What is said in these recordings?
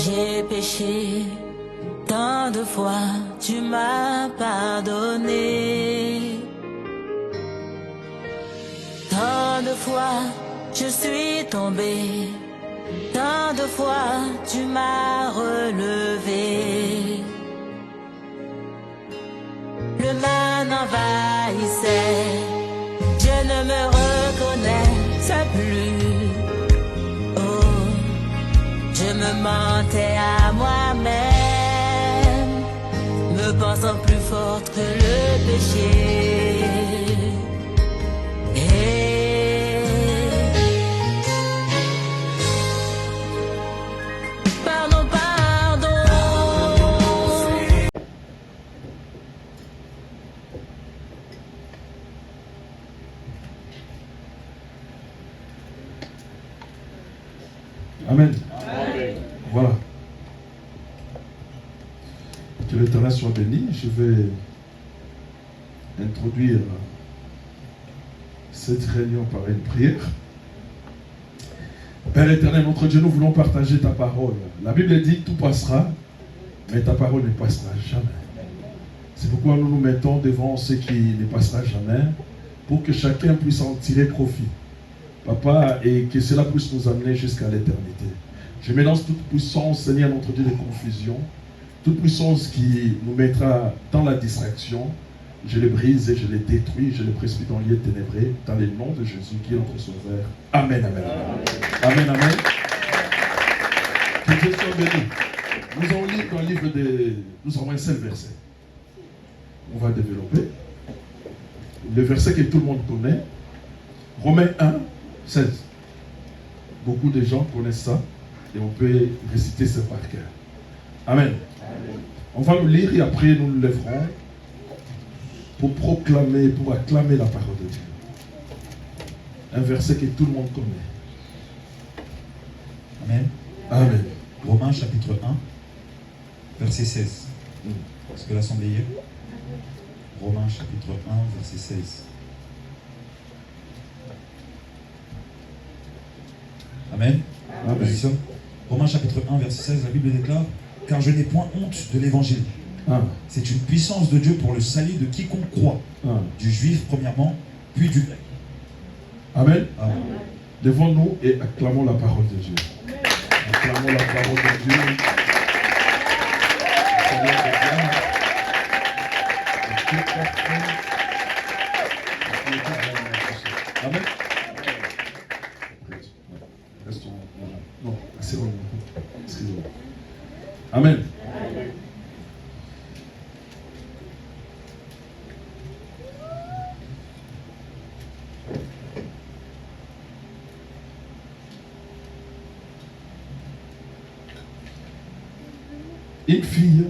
J'ai péché, tant de fois tu m'as pardonné. Tant de fois je suis tombé, tant de fois tu m'as relevé. Le mal m'envahissait, je ne me reconnaissais plus. Oh, je me mentais à moi-même, me pensant plus forte que le péché. Pardon, pardon. Amen. Voilà. Que l'Éternel soit béni. Je vais introduire cette réunion par une prière. Père éternel, notre Dieu, nous voulons partager ta parole. La Bible dit tout passera, mais ta parole ne passera jamais. C'est pourquoi nous nous mettons devant ce qui ne passera jamais, pour que chacun puisse en tirer profit. Papa, et que cela puisse nous amener jusqu'à l'éternité. Je mélange toute puissance, Seigneur, notre Dieu, de confusion, toute puissance qui nous mettra dans la distraction. Je les brise et je les détruis, je les précipite dans les lieux ténébrés, dans le nom de Jésus qui est notre Sauveur. Amen, amen, amen. Amen, amen. Que Dieu soit béni. Nous allons lire dans le livre de... Nous avons un seul verset. On va développer. Le verset que tout le monde connaît. Romains 1, 16. Beaucoup de gens connaissent ça et on peut réciter ça par cœur. Amen. Amen. On va le lire et après nous nous lèverons pour proclamer, pour acclamer la parole de Dieu. Un verset que tout le monde connaît. Amen. Amen. Romains chapitre 1, verset 16. Est-ce que l'assemblée y est? Romains chapitre 1, verset 16. Amen. Amen. Position. Romains chapitre 1, verset 16, la Bible déclare: car je n'ai point honte de l'évangile. C'est une puissance de Dieu pour le salut de quiconque croit, du juif premièrement, puis du grec. Amen. Amen. Levons-nous et acclamons la parole de Dieu. Acclamons la parole de Dieu. Amen. Non, c'est bon. Excusez-moi. Amen. Une fille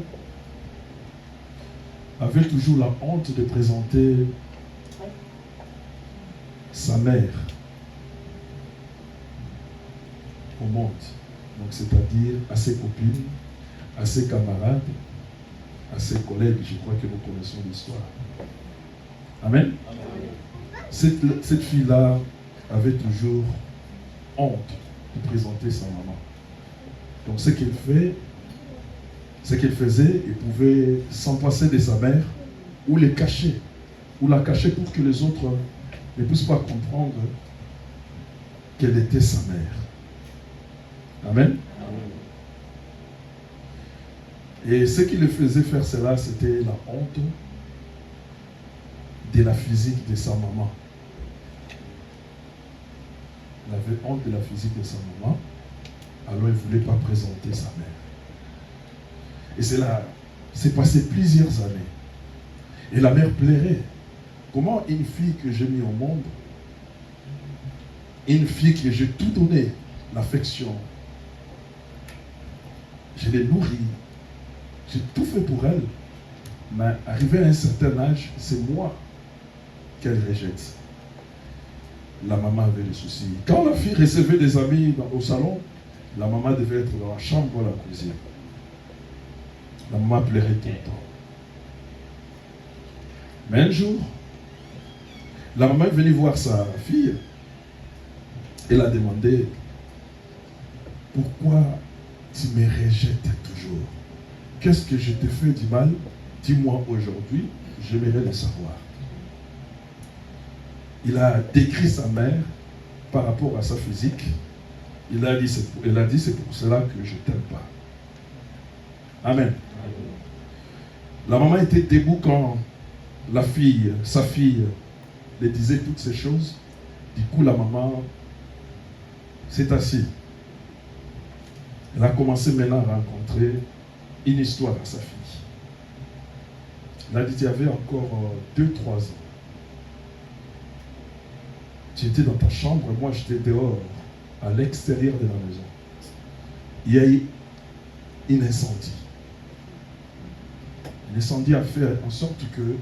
avait toujours la honte de présenter sa mère au monde. Donc, c'est-à-dire à ses copines, à ses camarades, à ses collègues. Je crois que nous connaissons l'histoire. Amen. Cette fille-là avait toujours honte de présenter sa maman. Donc, ce qu'elle faisait, elle pouvait s'en passer de sa mère ou les cacher, ou la cacher pour que les autres ne puissent pas comprendre qu'elle était sa mère. Amen. Et ce qui le faisait faire cela, c'était la honte de la physique de sa maman. Elle avait honte de la physique de sa maman, alors elle ne voulait pas présenter sa mère. Et c'est passé plusieurs années. Et la mère plairait. Comment une fille que j'ai mis au monde, une fille que j'ai tout donné, l'affection, je l'ai nourrie, j'ai tout fait pour elle, mais arrivé à un certain âge, c'est moi qu'elle rejette. La maman avait des soucis. Quand la fille recevait des amis au salon, la maman devait être dans la chambre ou la cuisine. La maman pleurait tout le temps. Mais un jour, la maman est venue voir sa fille. Elle a demandé pourquoi tu me rejettes toujours. Qu'est-ce que je t'ai fait du mal? Dis-moi aujourd'hui, j'aimerais le savoir. Il a décrit sa mère par rapport à sa physique. Il a dit, c'est pour cela que je ne t'aime pas. Amen. La maman était debout quand sa fille, lui disait toutes ces choses. Du coup, la maman s'est assise. Elle a commencé maintenant à rencontrer une histoire à sa fille. Elle a dit, tu avais encore 2-3 ans. Tu étais dans ta chambre, moi j'étais dehors, à l'extérieur de la maison. Il y a eu un incendie. L'incendie a fait en sorte que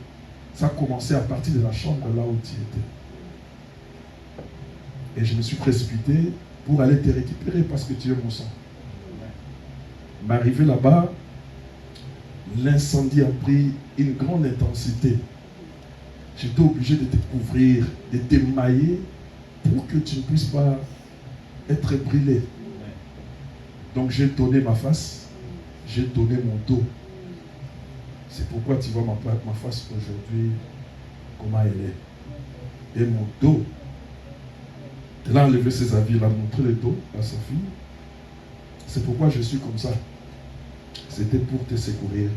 ça a commencé à partir de la chambre là où tu étais. Et je me suis précipité pour aller te récupérer parce que tu es mon sang. M'arrivé là-bas, l'incendie a pris une grande intensité. J'étais obligé de te couvrir, de t'émailler pour que tu ne puisses pas être brûlé. Donc j'ai donné ma face, j'ai donné mon dos. C'est pourquoi tu vois ma face aujourd'hui, comment elle est. Et mon dos, elle a enlevé ses habits, elle a montré le dos à sa fille. C'est pourquoi je suis comme ça. C'était pour te secourir,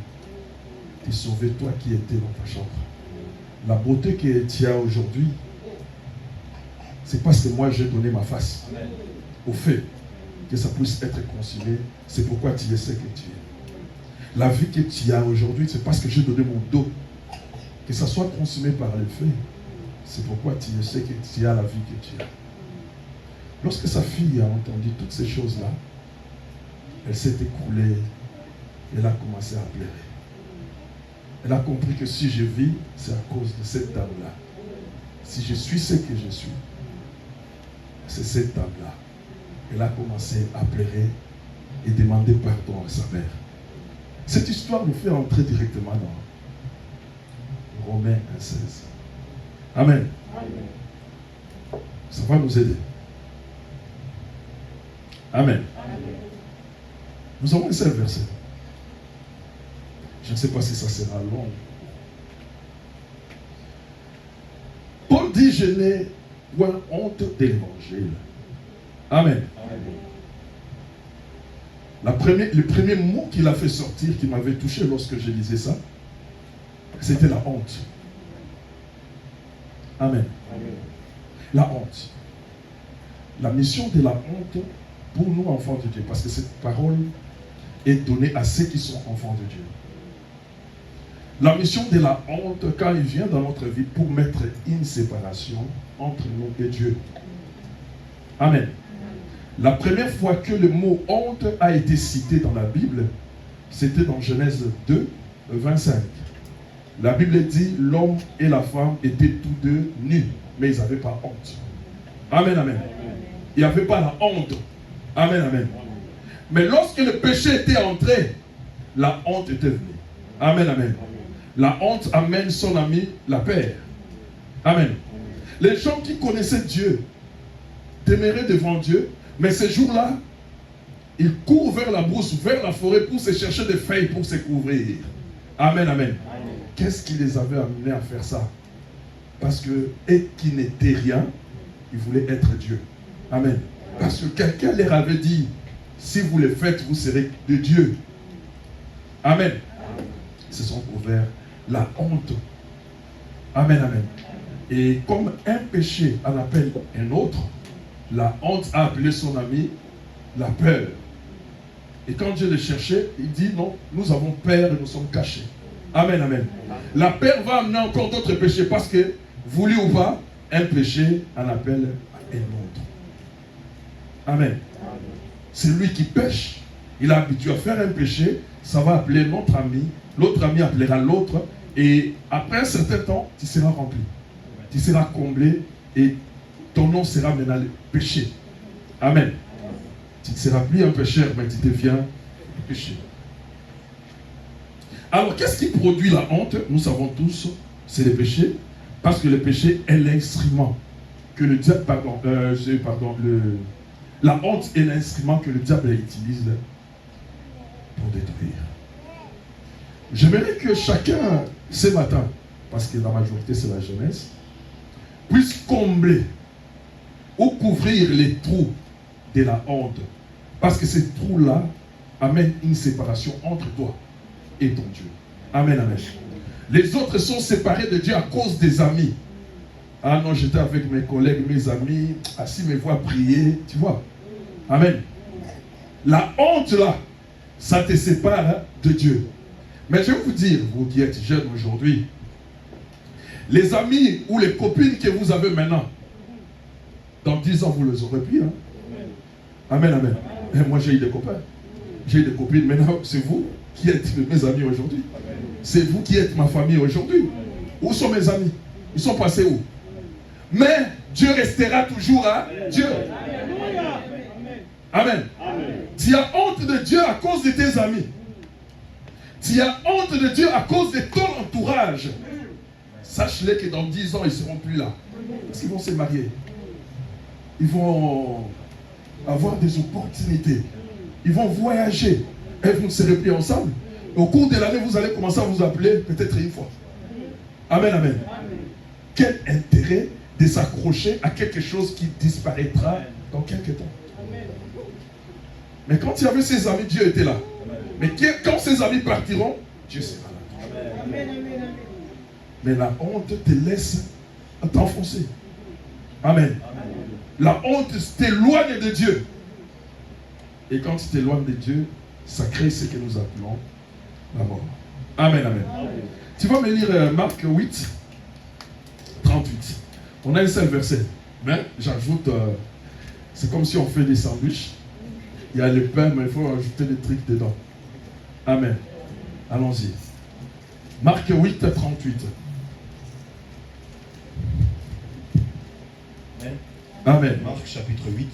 te sauver toi qui étais dans ta chambre. La beauté que tu as aujourd'hui, c'est parce que moi j'ai donné ma face. Au fait que ça puisse être consumé, c'est pourquoi tu es ce que tu es. La vie que tu as aujourd'hui, c'est parce que j'ai donné mon dos. Que ça soit consumé par le feu, c'est pourquoi tu es ce que tu as, la vie que tu as. Lorsque sa fille a entendu toutes ces choses-là, elle s'est écroulée, elle a commencé à pleurer. Elle a compris que si je vis, c'est à cause de cette dame-là. Si je suis ce que je suis, c'est cette dame-là. Elle a commencé à pleurer et demander pardon à sa mère. Cette histoire nous fait entrer directement dans Romains 1,16. Amen. Amen. Ça va nous aider. Amen. Amen. Nous avons un seul verset. Je ne sais pas si ça sera long. Paul dit, je n'ai point honte de l'évangile. Amen. Le premier mot qu'il a fait sortir, qui m'avait touché lorsque je lisais ça, c'était la honte. Amen. La honte. La mission de la honte pour nous, enfants de Dieu, parce que cette parole est donnée à ceux qui sont enfants de Dieu. La mission de la honte, quand il vient dans notre vie, pour mettre une séparation entre nous et Dieu. Amen. La première fois que le mot honte a été cité dans la Bible, c'était dans Genèse 2, 25. La Bible dit, l'homme et la femme étaient tous deux nus, mais ils n'avaient pas honte. Amen, amen. Il n'y avait pas la honte. Amen, amen. Mais lorsque le péché était entré, la honte était venue. Amen, amen. La honte amène son ami, la peur. Amen. Les gens qui connaissaient Dieu demeuraient devant Dieu, mais ces jours-là, ils courent vers la brousse, vers la forêt pour se chercher des feuilles pour se couvrir. Amen, amen. Qu'est-ce qui les avait amenés à faire ça? Parce que, et qui n'était rien, ils voulaient être Dieu. Amen. Parce que quelqu'un leur avait dit, si vous le faites, vous serez de Dieu. Amen. Ce sont couverts la honte. Amen, amen. Et comme un péché en appelle un autre, la honte a appelé son ami la peur. Et quand Dieu le cherchait, il dit non, nous avons peur et nous sommes cachés. Amen, amen. La peur va amener encore d'autres péchés parce que, voulu ou pas, un péché en appelle un autre. Amen. C'est lui qui pêche. Il est habitué à faire un péché, ça va appeler notre ami, l'autre ami appellera l'autre, et après un certain temps, tu seras rempli. Tu seras comblé et ton nom sera maintenant le péché. Amen. Tu ne seras plus un pécheur, mais tu deviens péché. Alors, qu'est-ce qui produit la honte? Nous savons tous, c'est le péché, parce que le péché est l'instrument que le diable, la honte est l'instrument que le diable utilise détruire. J'aimerais que chacun, ce matin, parce que la majorité c'est la jeunesse, puisse combler ou couvrir les trous de la honte. Parce que ces trous-là amènent une séparation entre toi et ton Dieu. Amen, amen. Les autres sont séparés de Dieu à cause des amis. Ah non, j'étais avec mes collègues, mes amis, assis me voient prier, tu vois. Amen. La honte là, ça te sépare de Dieu. Mais je vais vous dire, vous qui êtes jeunes aujourd'hui, les amis ou les copines que vous avez maintenant, dans 10 ans, vous les aurez plus. Hein? Amen, amen. Et moi, j'ai eu des copains. J'ai eu des copines. Maintenant, c'est vous qui êtes mes amis aujourd'hui. C'est vous qui êtes ma famille aujourd'hui. Où sont mes amis? Ils sont passés où? Mais Dieu restera toujours à Dieu. Amen. Tu as honte de Dieu à cause de tes amis. Tu as honte de Dieu à cause de ton entourage. Sache-le que dans 10 ans, ils ne seront plus là. Parce qu'ils vont se marier. Ils vont avoir des opportunités. Ils vont voyager. Et vous ne serez plus ensemble. Au cours de l'année, vous allez commencer à vous appeler peut-être une fois. Amen, amen. Quel intérêt de s'accrocher à quelque chose qui disparaîtra dans quelques temps. Mais quand il y avait ses amis, Dieu était là. Mais quand ses amis partiront, Dieu sera là. Mais la honte te laisse t'enfoncer. Amen. La honte t'éloigne de Dieu. Et quand tu t'éloignes de Dieu, ça crée ce que nous appelons la mort. Amen, amen. Tu vas me lire Marc 8, 38. On a un seul verset. Mais j'ajoute, c'est comme si on fait des sandwichs. Il y a le pain, mais il faut ajouter des trucs dedans. Amen. Allons-y. Marc 8, 38. Amen. Marc chapitre 8,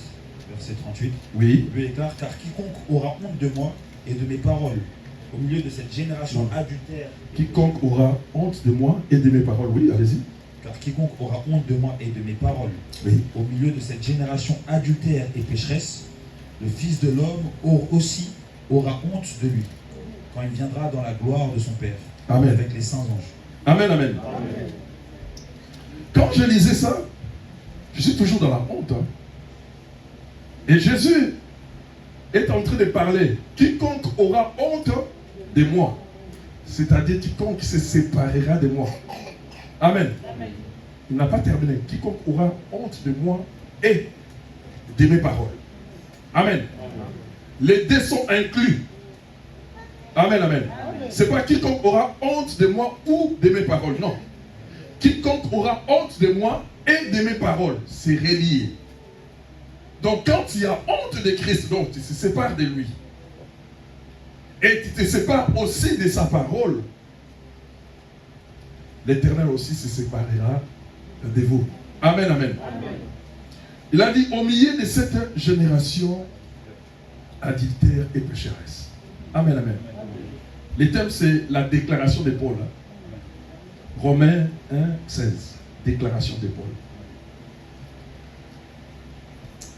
verset 38. Oui. Lui déclare, car quiconque aura honte de moi et de mes paroles au milieu de cette génération adultère. Quiconque aura honte de moi et de mes paroles. Oui, allez-y. Car quiconque aura honte de moi et de mes paroles, oui, au milieu de cette génération adultère et pécheresse, le Fils de l'homme aussi aura honte de lui, quand il viendra dans la gloire de son Père, amen, avec les saints anges. Amen, amen. Amen. Quand je lisais ça, je suis toujours dans la honte. Hein. Et Jésus est en train de parler. Quiconque aura honte de moi, c'est-à-dire quiconque se séparera de moi. Amen. Amen. Il n'a pas terminé. Quiconque aura honte de moi et de mes paroles. Amen. Amen. Les deux sont inclus. Amen, amen. C'est pas quiconque aura honte de moi ou de mes paroles. Non. Quiconque aura honte de moi et de mes paroles. C'est relié. Donc quand tu as honte de Christ, donc tu te sépares de lui. Et tu te sépares aussi de sa parole. L'Éternel aussi se séparera de vous. Amen, amen. Amen. Il a dit, au milieu de cette génération adultère et pécheresse. Amen, amen. Le thème, c'est la déclaration de Paul. Romains 1, 16. Déclaration de Paul.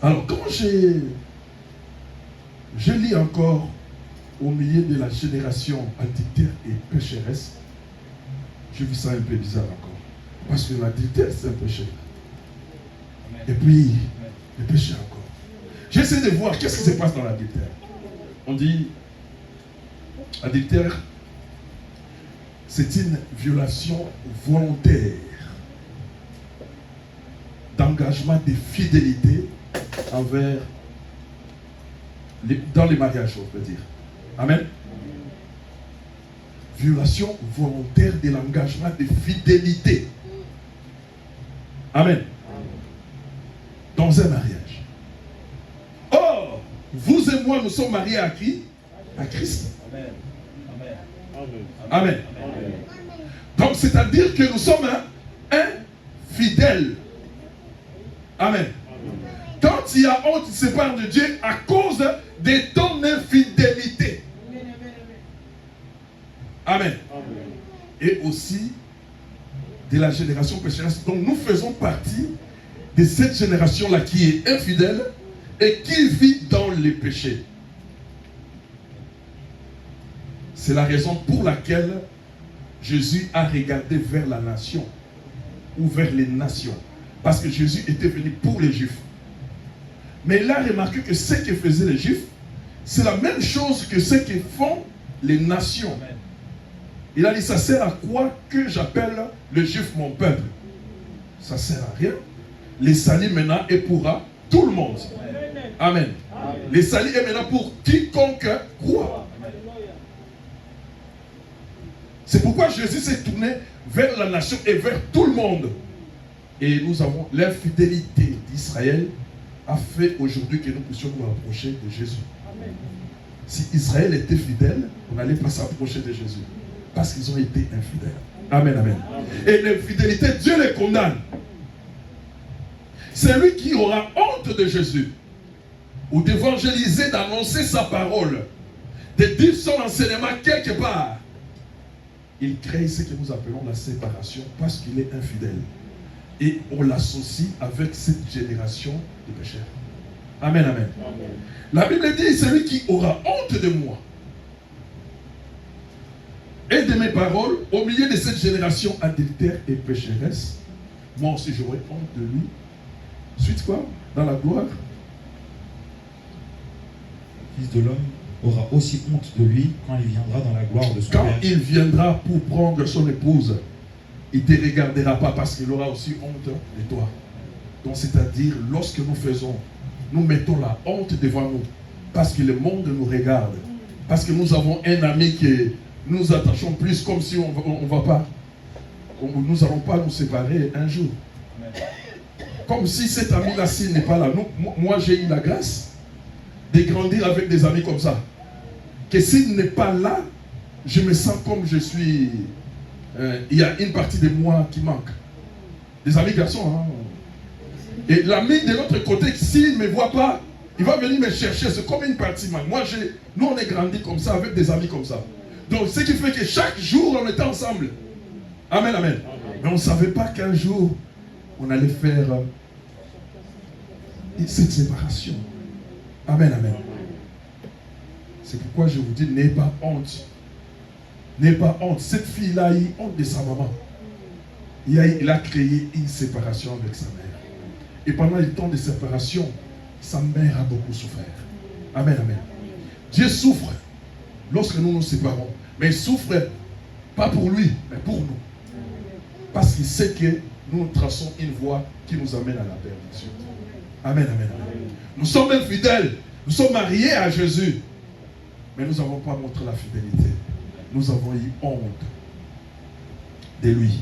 Alors, quand je lis encore au milieu de la génération adultère et pécheresse, je vis ça un peu bizarre encore. Parce que l'adultère, c'est un péché. Et puis, le péché encore. J'essaie de voir qu'est-ce qui se passe dans l'adultère. On dit, adultère, c'est une violation volontaire d'engagement de fidélité envers dans les mariages, on peut dire. Amen. Violation volontaire de l'engagement de fidélité. Amen. Dans un mariage. Or, vous et moi, nous sommes mariés à qui? À Christ. Amen. Amen. Amen. Donc, c'est-à-dire que nous sommes infidèles. Amen. Quand tu as honte, tu te sépares de Dieu à cause de ton infidélité. Amen. Et aussi de la génération pécheresse. Donc nous faisons partie de cette génération-là qui est infidèle et qui vit dans les péchés. C'est la raison pour laquelle Jésus a regardé vers la nation ou vers les nations. Parce que Jésus était venu pour les Juifs. Mais il a remarqué que ce que faisaient les Juifs, c'est la même chose que ce que font les nations. Il a dit, ça sert à quoi que j'appelle le Juif mon peuple? Ça sert à rien. Les salut maintenant est pour tout le monde. Amen. Les salut est maintenant pour quiconque croit. C'est pourquoi Jésus s'est tourné vers la nation et vers tout le monde. Et nous avons l'infidélité d'Israël a fait aujourd'hui que nous puissions nous rapprocher de Jésus. Amen. Si Israël était fidèle, on n'allait pas s'approcher de Jésus. Parce qu'ils ont été infidèles. Amen, amen. Et l'infidélité, Dieu les condamne. C'est lui qui aura honte de Jésus, ou d'évangéliser, d'annoncer sa parole, de dire son enseignement quelque part. Il crée ce que nous appelons la séparation parce qu'il est infidèle. Et on l'associe avec cette génération de pécheurs. Amen, amen. Amen. La Bible dit, c'est lui qui aura honte de moi et de mes paroles au milieu de cette génération adultère et pécheresse. Moi aussi j'aurai honte de lui. Suite quoi? Dans la gloire. Le Fils de l'homme aura aussi honte de lui quand il viendra dans la gloire de son Père. Quand il viendra pour prendre son épouse, il ne te regardera pas parce qu'il aura aussi honte de toi. Donc c'est-à-dire, lorsque nous mettons la honte devant nous, parce que le monde nous regarde, parce que nous avons un ami que nous attachons plus comme si on va pas, nous n'allons pas nous séparer un jour. Comme si cet ami-là, s'il n'est pas là. Moi, j'ai eu la grâce de grandir avec des amis comme ça. Que s'il n'est pas là, je me sens comme je suis... il y a une partie de moi qui manque. Des amis garçons. Hein? Et l'ami de l'autre côté, s'il ne me voit pas, il va venir me chercher. C'est comme une partie. Nous, on est grandi comme ça, avec des amis comme ça. Donc, ce qui fait que chaque jour, on était ensemble. Amen, amen. Mais on ne savait pas qu'un jour, on allait faire cette séparation. Amen, amen. C'est pourquoi je vous dis, n'ayez pas honte. N'ayez pas honte. Cette fille-là a eu honte de sa maman. Il a créé une séparation avec sa mère. Et pendant le temps de séparation, sa mère a beaucoup souffert. Amen, amen. Dieu souffre lorsque nous nous séparons. Mais il souffre pas pour lui, mais pour nous. Parce qu'il sait que nous traçons une voie qui nous amène à la perdition. Amen, amen, amen. Nous sommes infidèles. Nous sommes mariés à Jésus. Mais nous n'avons pas montré la fidélité. Nous avons eu honte de lui.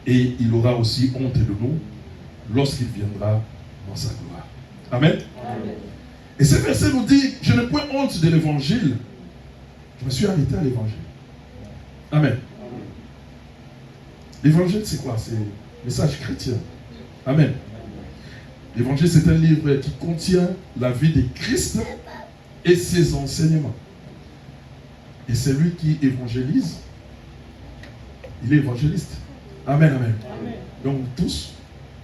Et il aura aussi honte de nous lorsqu'il viendra dans sa gloire. Amen. Amen. Et ce verset nous dit, je n'ai point honte de l'évangile. Je me suis arrêté à l'évangile. Amen. L'évangile, c'est quoi? C'est le message chrétien. Amen. L'évangile, c'est un livre qui contient la vie de Christ et ses enseignements. Et c'est lui qui évangélise. Il est évangéliste. Amen, amen. Amen. Donc tous,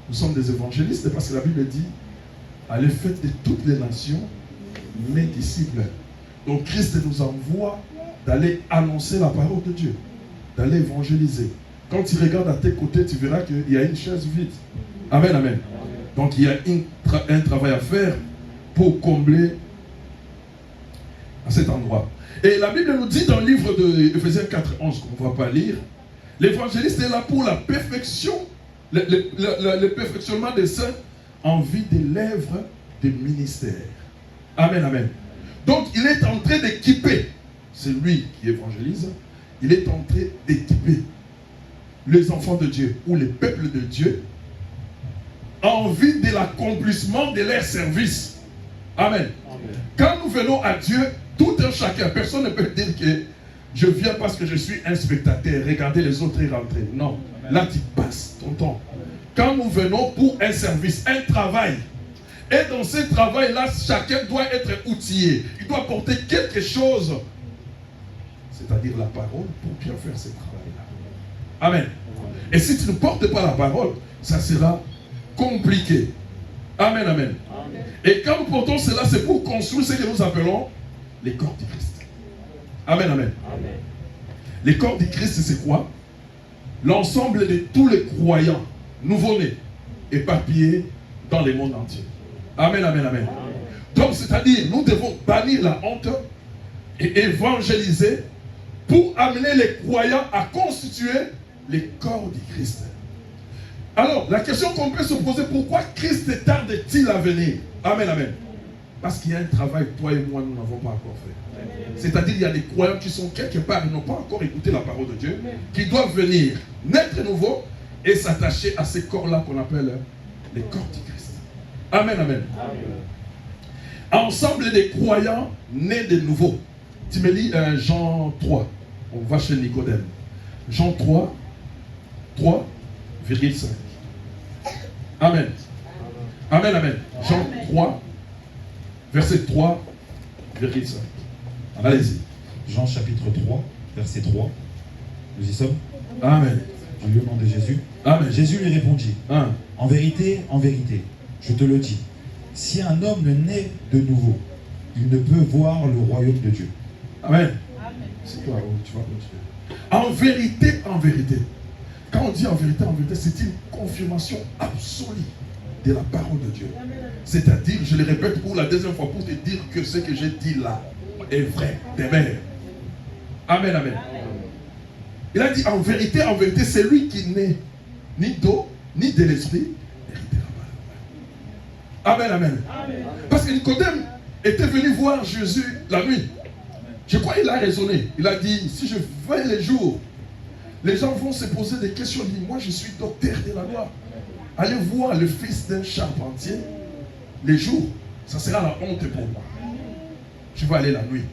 nous sommes des évangélistes parce que la Bible dit, allez faites de toutes les nations mes disciples. Donc Christ nous envoie d'aller annoncer la parole de Dieu, d'aller évangéliser. Quand tu regardes à tes côtés, tu verras qu'il y a une chaise vide. Amen, amen. Donc il y a un travail à faire pour combler à cet endroit. Et la Bible nous dit dans le livre de Ephésiens 4:11, qu'on ne va pas lire, l'évangéliste est là pour la perfection, le perfectionnement des saints en vue de l'œuvre du ministère. Amen, amen. Donc il est en train d'équiper, c'est lui qui évangélise, il est en train d'équiper les enfants de Dieu ou les peuples de Dieu en vue de l'accomplissement de leur service. Amen. Amen. Quand nous venons à Dieu, tout un chacun, personne ne peut dire que je viens parce que je suis un spectateur, regarder les autres et rentrer. Non, amen. Là tu passes ton temps. Amen. Quand nous venons pour un service, un travail, et dans ce travail-là, chacun doit être outillé. Il doit porter quelque chose, c'est-à-dire la parole, pour bien faire ce travail-là. Amen. Et si tu ne portes pas la parole, ça sera compliqué. Amen, amen. Amen. Et quand nous portons cela, c'est pour construire ce que nous appelons les corps du Christ. Amen, amen. Amen. Le corps du Christ, c'est quoi? L'ensemble de tous les croyants nouveau-nés éparpillés dans le monde entier. Amen, amen, amen. Donc, c'est-à-dire, nous devons bannir la honte et évangéliser pour amener les croyants à constituer le corps du Christ. Alors, la question qu'on peut se poser, pourquoi Christ tarde-t-il à venir? Amen, amen. Parce qu'il y a un travail, toi et moi, nous n'avons pas encore fait. C'est-à-dire, il y a des croyants qui sont quelque part, ils n'ont pas encore écouté la parole de Dieu, qui doivent venir, naître nouveau et s'attacher à ces corps-là qu'on appelle les corps du Christ. Amen, amen. Ensemble des croyants nés de nouveau. Tu me lis Jean 3. On va chez Nicodème. Jean 3, 3,5. Amen. Amen, amen. Jean 3, verset 3,5. Allez-y. Jean chapitre 3, verset 3. Nous y sommes. Amen. Je lis au nom de Jésus. Amen. Jésus lui répondit, en vérité, je te le dis, si un homme ne naît de nouveau, il ne peut voir le royaume de Dieu. Amen. C'est toi, tu vas continuer. En vérité. Quand on dit en vérité, c'est une confirmation absolue de la parole de Dieu. C'est-à-dire, je le répète pour la deuxième fois, pour te dire que ce que j'ai dit là est vrai, amen. Amen, amen. Il a dit en vérité, c'est lui qui n'est ni d'eau, ni de l'esprit. Amen, amen. Parce que Nicodème était venu voir Jésus la nuit. Je crois qu'il a raisonné. Il a dit, si je vais les jours, les gens vont se poser des questions. Il dit, moi je suis docteur de la loi. Allez voir le fils d'un charpentier. Les jours, ça sera la honte pour moi. Je vais aller la nuit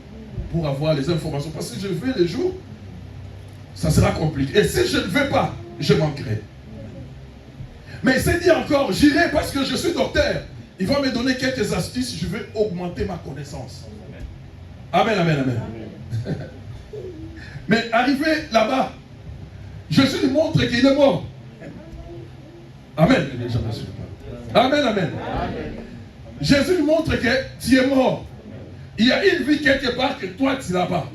pour avoir les informations. Parce que si je vais les jours, ça sera compliqué. Et si je ne vais pas, je manquerai. Mais il s'est dit encore, j'irai parce que je suis docteur. Il va me donner quelques astuces, je vais augmenter ma connaissance. Amen, amen, amen. Mais arrivé là-bas, Jésus lui montre qu'il est mort. Amen. Amen, amen. Jésus lui montre que tu es mort. Il y a une vie quelque part que toi tu n'as pas.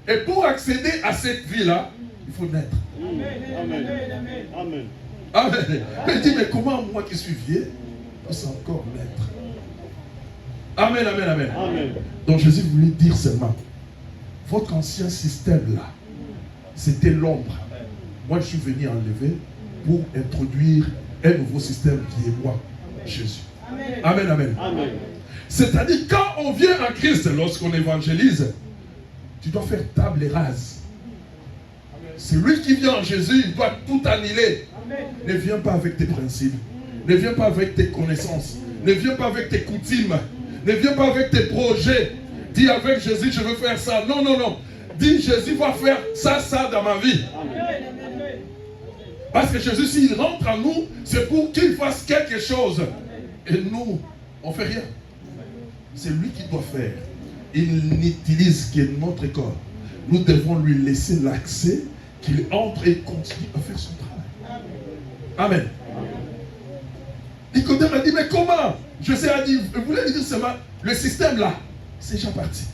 Et pour accéder à cette vie-là, il faut naître. Amen. Amen. Amen. Mais il dit, mais comment moi qui suis vieux, je peux encore naître? Amen, amen, amen. Amen. Donc Jésus voulait dire seulement, votre ancien système là, c'était l'ombre. Moi je suis venu enlever pour introduire un nouveau système qui est moi, Jésus. Amen, amen. Amen. C'est-à-dire quand on vient en Christ, lorsqu'on évangélise, tu dois faire table rase. C'est lui qui vient en Jésus, il doit tout annuler. Ne viens pas avec tes principes, ne viens pas avec tes connaissances, ne viens pas avec tes coutumes, ne viens pas avec tes projets. Dis avec Jésus, je veux faire ça. Non, non, non. Dis Jésus va faire ça dans ma vie. Parce que Jésus, s'il rentre en nous, c'est pour qu'il fasse quelque chose. Et nous, on ne fait rien. C'est lui qui doit faire. Il n'utilise que notre corps. Nous devons lui laisser l'accès, qu'il entre et continue à faire son travail. Amen. Nicodème a dit, mais comment? Je sais, a dit, vous voulez lui dire seulement, le système là, c'est déjà parti.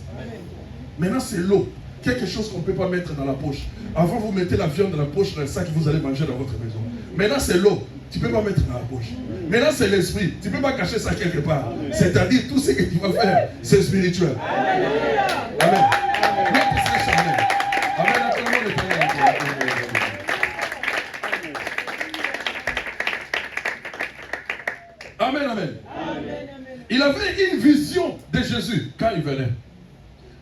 Maintenant c'est l'eau. Quelque chose qu'on ne peut pas mettre dans la poche. Avant vous mettez la viande dans la poche, dans le sac que vous allez manger dans votre maison. Maintenant c'est l'eau. Tu ne peux pas mettre dans la poche. Maintenant c'est l'esprit. Tu ne peux pas cacher ça quelque part. C'est-à-dire tout ce que tu vas faire, c'est spirituel. Amen. Amen, amen. Il avait une vision de Jésus quand il venait.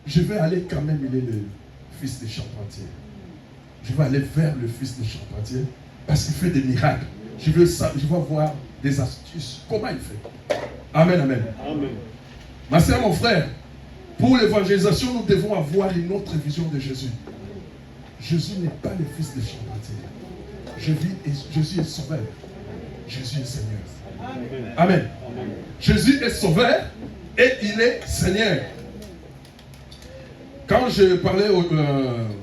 Je vais aller quand même, il est le fils de charpentier. Je vais aller vers le fils de charpentier parce qu'il fait des miracles. Je vais voir des astuces. Comment il fait? Amen, amen. Amen. Ma soeur, mon frère, pour l'évangélisation, nous devons avoir une autre vision de Jésus. Jésus n'est pas le fils de charpentier. Jésus est sauveur. Jésus est Seigneur. Amen. Amen. Jésus est sauveur et il est Seigneur. Quand je parlais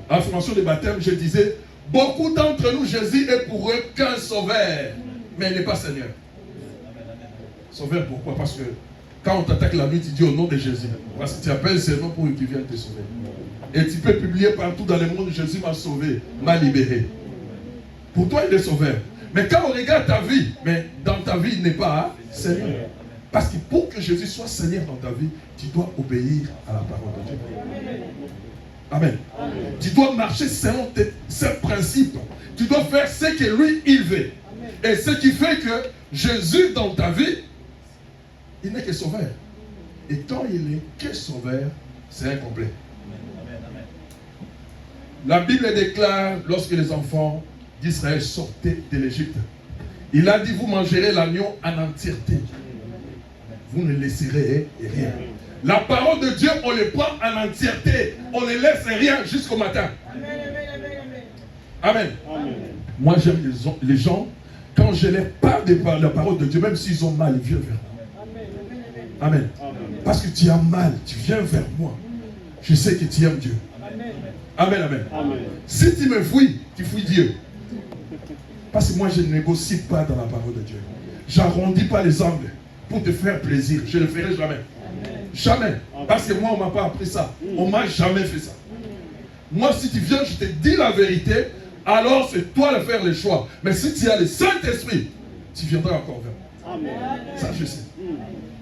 à la formation de baptême, je disais, beaucoup d'entre nous, Jésus est pour eux qu'un sauveur, mais il n'est pas Seigneur. Sauveur, pourquoi? Parce que Quand on t'attaque la nuit, tu dis au nom de Jésus. Parce que tu appelles ce nom pour qu'il vienne te sauver. Et tu peux publier partout dans le monde, Jésus m'a sauvé, m'a libéré. Pour toi, il est sauveur. Mais quand on regarde ta vie, mais dans ta vie, il n'est pas Seigneur. Parce que pour que Jésus soit Seigneur dans ta vie, tu dois obéir à la parole de Dieu. Amen. Amen. Tu dois marcher selon ses principes. Tu dois faire ce que lui, il veut. Amen. Et ce qui fait que Jésus, dans ta vie, il n'est que sauveur. Et quand il n'est que sauveur, c'est incomplet. Amen. La Bible déclare, lorsque les enfants d'Israël sortaient de l'Égypte, il a dit, vous mangerez l'agneau en entièreté. Vous ne laisserez rien. La parole de Dieu, on le prend en entièreté. On ne laisse rien jusqu'au matin. Amen. Amen. Moi, j'aime les gens, quand je leur parle de la parole de Dieu, même s'ils ont mal, ils viennent vers moi. Amen. Amen. Parce que tu as mal, tu viens vers moi. Je sais que tu aimes Dieu. Amen. Amen. Amen. Si tu me fuis, tu fuis Dieu. Parce que moi, je ne négocie pas dans la parole de Dieu. J'arrondis pas les angles pour te faire plaisir. Je ne le ferai jamais. Jamais. Parce que moi, on ne m'a pas appris ça. On ne m'a jamais fait ça. Moi, si tu viens, je te dis la vérité, alors c'est toi de faire le choix. Mais si tu as le Saint-Esprit, tu viendras encore vers moi. Ça, je sais.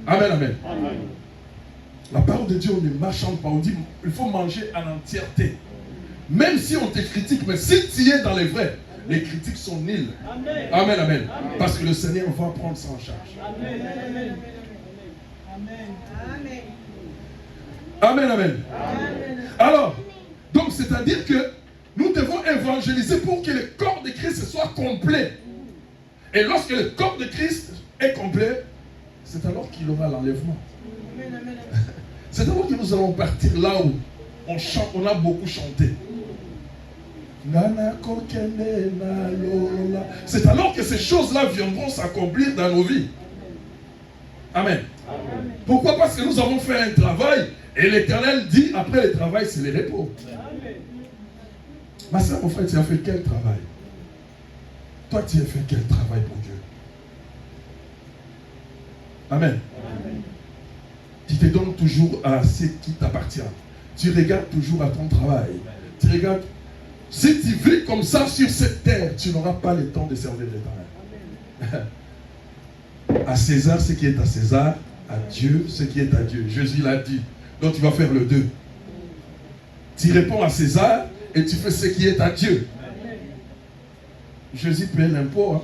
Amen, amen. Amen. La parole de Dieu, on ne marchande pas. On dit, il faut manger en entièreté. Même si on te critique, mais si tu es dans les vrais, les critiques sont nulles. Amen, amen. Amen. Parce que le Seigneur va prendre ça en charge. Amen. Amen. Amen, amen. Alors, donc c'est-à-dire que nous devons évangéliser pour que le corps de Christ soit complet. Et lorsque le corps de Christ est complet, c'est alors qu'il aura l'enlèvement. C'est alors que nous allons partir là où on chante, on a beaucoup chanté. C'est alors que ces choses-là viendront s'accomplir dans nos vies. Amen. Amen. Pourquoi? Parce que nous avons fait un travail et l'Éternel dit après le travail c'est le repos. Amen. Ma soeur, mon frère, tu as fait quel travail? Toi, tu as fait quel travail pour Dieu? Amen. Amen. Tu te donnes toujours à ce qui t'appartient. Tu regardes toujours à ton travail. Tu regardes. Si tu vis comme ça sur cette terre, tu n'auras pas le temps de servir l'Éternel. À César ce qui est à César, à Dieu ce qui est à Dieu. Jésus l'a dit. Donc tu vas faire le deux. Tu réponds à César et tu fais ce qui est à Dieu. Jésus paie l'impôt. Hein.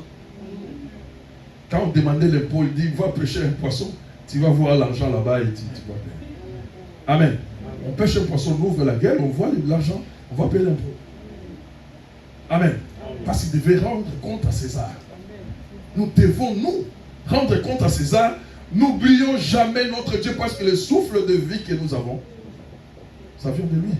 Quand on demandait l'impôt, il dit, va pêcher un poisson, tu vas voir l'argent là-bas et tu vas payer. Amen. On pêche un poisson, on ouvre la gueule, on voit l'argent, on va payer l'impôt. Amen. Parce qu'il devait rendre compte à César. Nous devons, nous, rendre compte à César. N'oublions jamais notre Dieu parce que le souffle de vie que nous avons, ça vient de lui.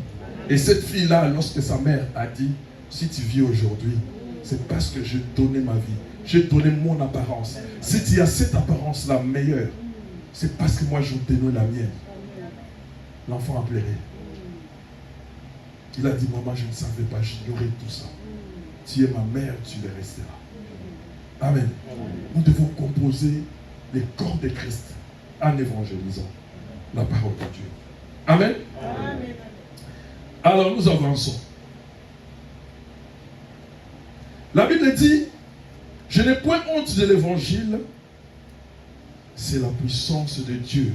Et cette fille-là, lorsque sa mère a dit, si tu vis aujourd'hui, c'est parce que j'ai donné ma vie. J'ai donné mon apparence. Si tu as cette apparence-là meilleure, c'est parce que moi je vous donne la mienne. L'enfant a pleuré. Il a dit, maman, je ne savais pas, j'ignorais tout ça. Tu es ma mère, tu le resteras. Amen. Nous devons composer les corps de Christ en évangélisant la parole de Dieu. Amen. Amen. Alors nous avançons. La Bible dit, je n'ai point honte de l'évangile, c'est la puissance de Dieu.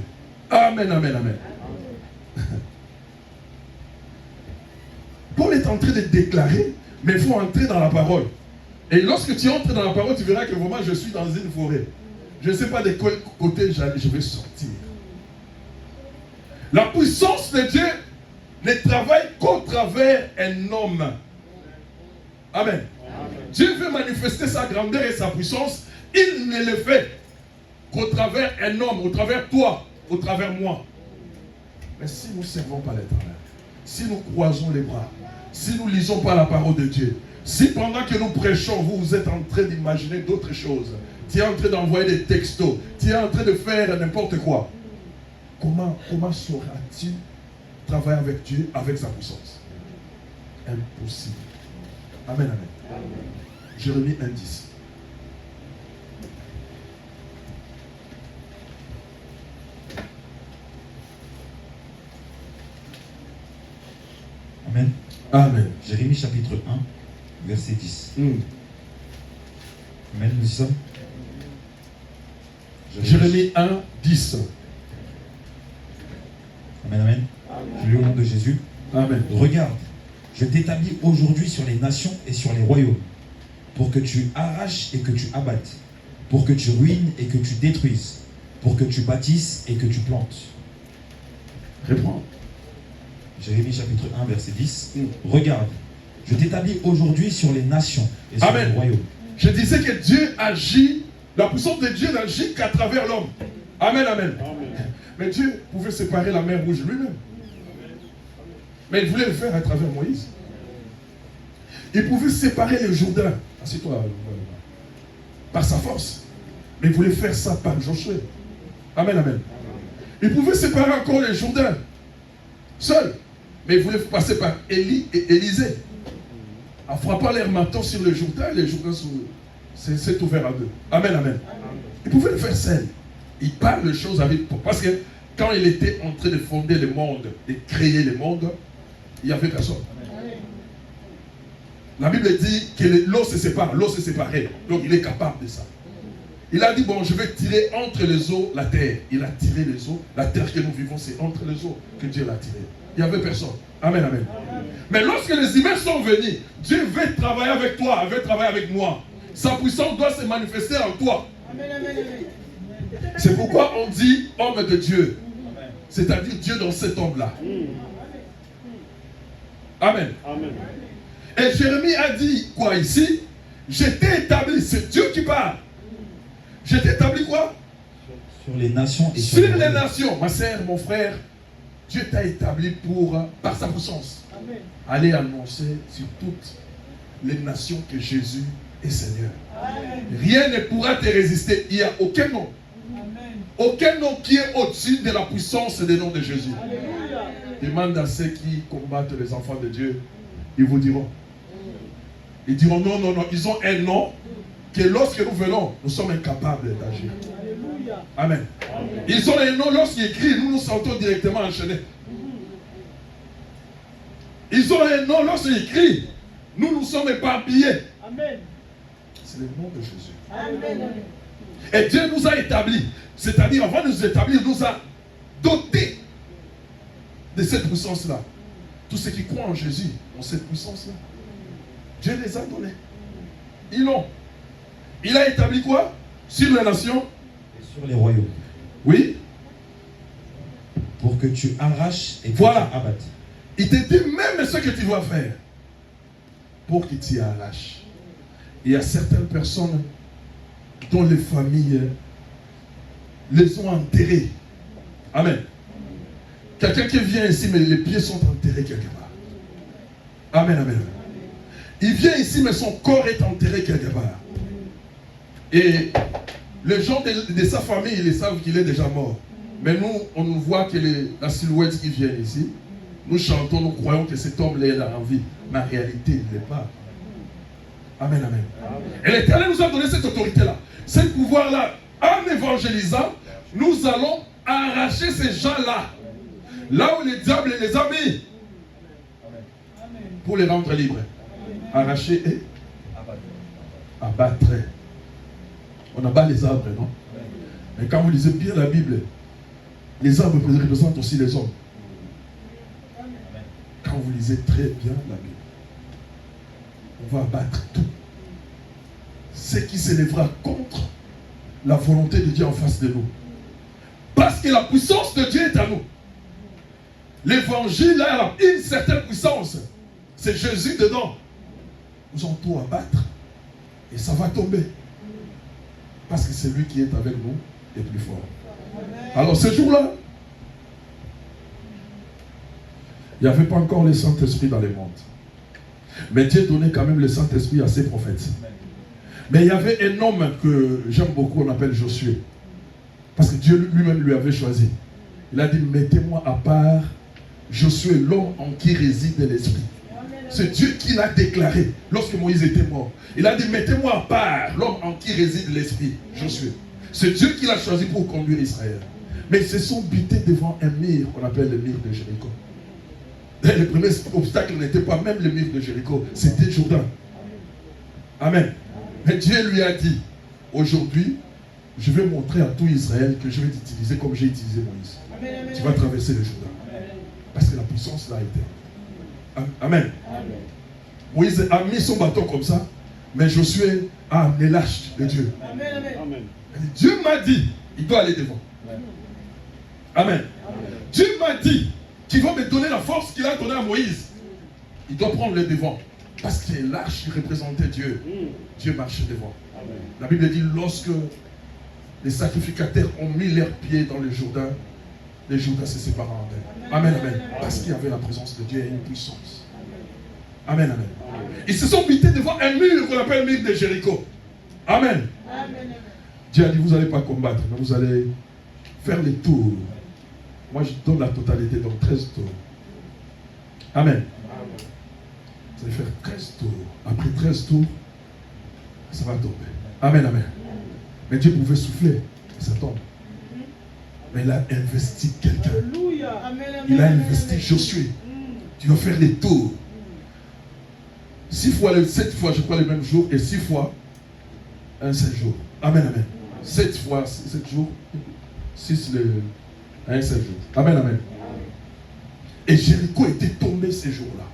Amen, amen, amen. Paul est en train de déclarer, mais il faut entrer dans la parole. Et lorsque tu entres dans la parole, tu verras que vraiment je suis dans une forêt. Je ne sais pas de quel côté je vais sortir. La puissance de Dieu ne travaille qu'au travers un homme. Amen. Amen. Dieu veut manifester sa grandeur et sa puissance. Il ne le fait qu'au travers un homme, au travers toi, au travers moi. Mais si nous ne servons pas l'Éternel, si nous croisons les bras, si nous ne lisons pas la parole de Dieu, si pendant que nous prêchons, vous êtes en train d'imaginer d'autres choses, tu es en train d'envoyer des textos, tu es en train de faire n'importe quoi, comment sauras-tu travailler avec Dieu, avec sa puissance? Impossible. Amen, amen. Amen. Jérémie 1:10. Amen. Amen. Jérémie chapitre 1, verset 10. Amen, nous y sommes. Jérémie 1, 10. Amen, amen. Je lis au nom de Jésus. Amen. Regarde, je t'établis aujourd'hui sur les nations et sur les royaumes, pour que tu arraches et que tu abattes, pour que tu ruines et que tu détruises, pour que tu bâtisses et que tu plantes. Réponds. Jérémie chapitre 1, verset 10. Regarde, je t'établis aujourd'hui sur les nations et sur Amen. les royaumes. Je disais que Dieu agit, la puissance de Dieu n'agit qu'à travers l'homme. Amen, amen, amen. Mais Dieu pouvait séparer la mer Rouge lui-même. Mais il voulait le faire à travers Moïse. Il pouvait séparer le Jourdain, assieds-toi, par sa force. Mais il voulait faire ça par Josué. Amen, amen. Il pouvait séparer encore le Jourdain seul. Mais il voulait passer par Élie et Élisée. En frappant l'air maintenant sur le Jourdain, les Jourdains s'est ouvert à deux. Amen, amen. Il pouvait le faire seul. Il parle de choses avec... Parce que quand il était en train de fonder le monde, de créer le monde, il n'y avait personne. La Bible dit que l'eau se sépare, l'eau s'est séparée. Donc il est capable de ça. Il a dit, bon, je vais tirer entre les eaux la terre. Il a tiré les eaux. La terre que nous vivons, c'est entre les eaux que Dieu l'a tirée. Il n'y avait personne. Amen, amen. Mais lorsque les humains sont venus, Dieu veut travailler avec toi, veut travailler avec moi. Sa puissance doit se manifester en toi. C'est pourquoi on dit homme de Dieu. C'est-à-dire Dieu dans cet homme-là. Amen. Amen. Et Jérémie a dit quoi ici? Je t'ai établi, c'est Dieu qui parle. Je t'ai établi quoi? Sur les nations et sur les nations. Ma sœur, mon frère, Dieu t'a établi par sa puissance, Amen. Aller annoncer sur toutes les nations que Jésus est Seigneur. Amen. Rien ne pourra te résister. Il n'y a aucun nom. Amen. Aucun nom qui est au-dessus de la puissance des noms de Jésus. Alléluia. Demande à ceux qui combattent les enfants de Dieu. Ils vous diront. Ils diront non, non, non. Ils ont un nom que lorsque nous venons, nous sommes incapables d'agir. Amen. Amen. Ils ont un nom, lorsqu'ils écrivent, nous nous sentons directement enchaînés. Ils ont un nom, lorsqu'ils écrivent, nous nous sommes éparpillés. Amen. C'est le nom de Jésus. Amen. Et Dieu nous a établis. C'est-à-dire, avant de nous établir, il nous a dotés de cette puissance-là. Tous ceux qui croient en Jésus ont cette puissance-là. Dieu les a donnés. Ils l'ont. Il a établi quoi? Sur les nations et sur les royaumes. Oui. Pour que tu arraches et que voilà. Tu abattes. Il te dit même ce que tu dois faire pour que tu arraches. Il y a certaines personnes dont les familles les ont enterrés. Amen. Quelqu'un qui vient ici, mais les pieds sont enterrés quelque part. Amen, amen. Il vient ici, mais son corps est enterré quelque part. Et les gens de sa famille, ils savent qu'il est déjà mort. Mais nous, on nous voit que la silhouette qui vient ici. Nous chantons, nous croyons que cet homme-là est en vie. Mais en réalité, il n'est pas. Amen, amen. Et l'Éternel nous a donné cette autorité-là. Ce pouvoir-là, en évangélisant, nous allons arracher ces gens-là. Là où le diable les a mis. Pour les rendre libres. Arracher et abattre. On abat les arbres, non? Mais quand vous lisez bien la Bible, les arbres représentent aussi les hommes. Quand vous lisez très bien la Bible, on va abattre tout. Ce qui s'élèvera contre la volonté de Dieu en face de nous. Parce que la puissance de Dieu est à nous. L'évangile a une certaine puissance. C'est Jésus dedans. Nous allons tout abattre. Et ça va tomber. Parce que c'est lui qui est avec nous est plus fort. Alors ce jour-là, il n'y avait pas encore le Saint-Esprit dans les mondes. Mais Dieu donnait quand même le Saint-Esprit à ses prophètes. Mais il y avait un homme que j'aime beaucoup, on appelle Josué. Parce que Dieu lui-même lui avait choisi. Il a dit, mettez-moi à part Josué, l'homme en qui réside l'Esprit. C'est Dieu qui l'a déclaré lorsque Moïse était mort. Il a dit, mettez-moi à part l'homme en qui réside l'Esprit, Josué. C'est Dieu qui l'a choisi pour conduire Israël. Mais ils se sont butés devant un mur qu'on appelle le mur de Jéricho. Les premiers obstacles n'étaient pas même les murs de Jéricho, c'était Jourdain. Amen. Mais Dieu lui a dit, aujourd'hui, je vais montrer à tout Israël que je vais t'utiliser comme j'ai utilisé Moïse. Amen. Tu vas traverser le Jourdain. Parce que la puissance là était. Amen. Amen. Moïse a mis son bâton comme ça, mais Josué a amené l'arche de Dieu. Amen. Amen. Dieu m'a dit, il doit aller devant. Amen. Amen. Dieu m'a dit qu'il va me donner la force qu'il a donnée à Moïse. Il doit prendre le devant. Parce que l'arche représentait Dieu. Dieu marchait devant. Amen. La Bible dit, lorsque les sacrificateurs ont mis leurs pieds dans le Jourdain se séparent en deux. Amen, amen. Parce qu'il y avait la présence de Dieu et une puissance. Amen, amen. Ils se sont mités devant un mur qu'on appelle le mur de Jéricho. Amen. Dieu a dit, vous n'allez pas combattre, mais vous allez faire les tours. Moi, je donne la totalité, donc 13 tours. Amen. Vous allez faire 13 tours. Après 13 tours, ça va tomber. Amen, amen. Mais Dieu pouvait souffler, ça tombe. Mais il a investi quelqu'un. Il a investi Josué. Tu vas faire les tours. 6 fois, 7 fois, je crois, le même jour, et 6 fois, un seul jour. Amen, amen. 7 fois, 7 jours, 6 un seul jour. Amen, amen. Et Jéricho était tombé ces jours-là.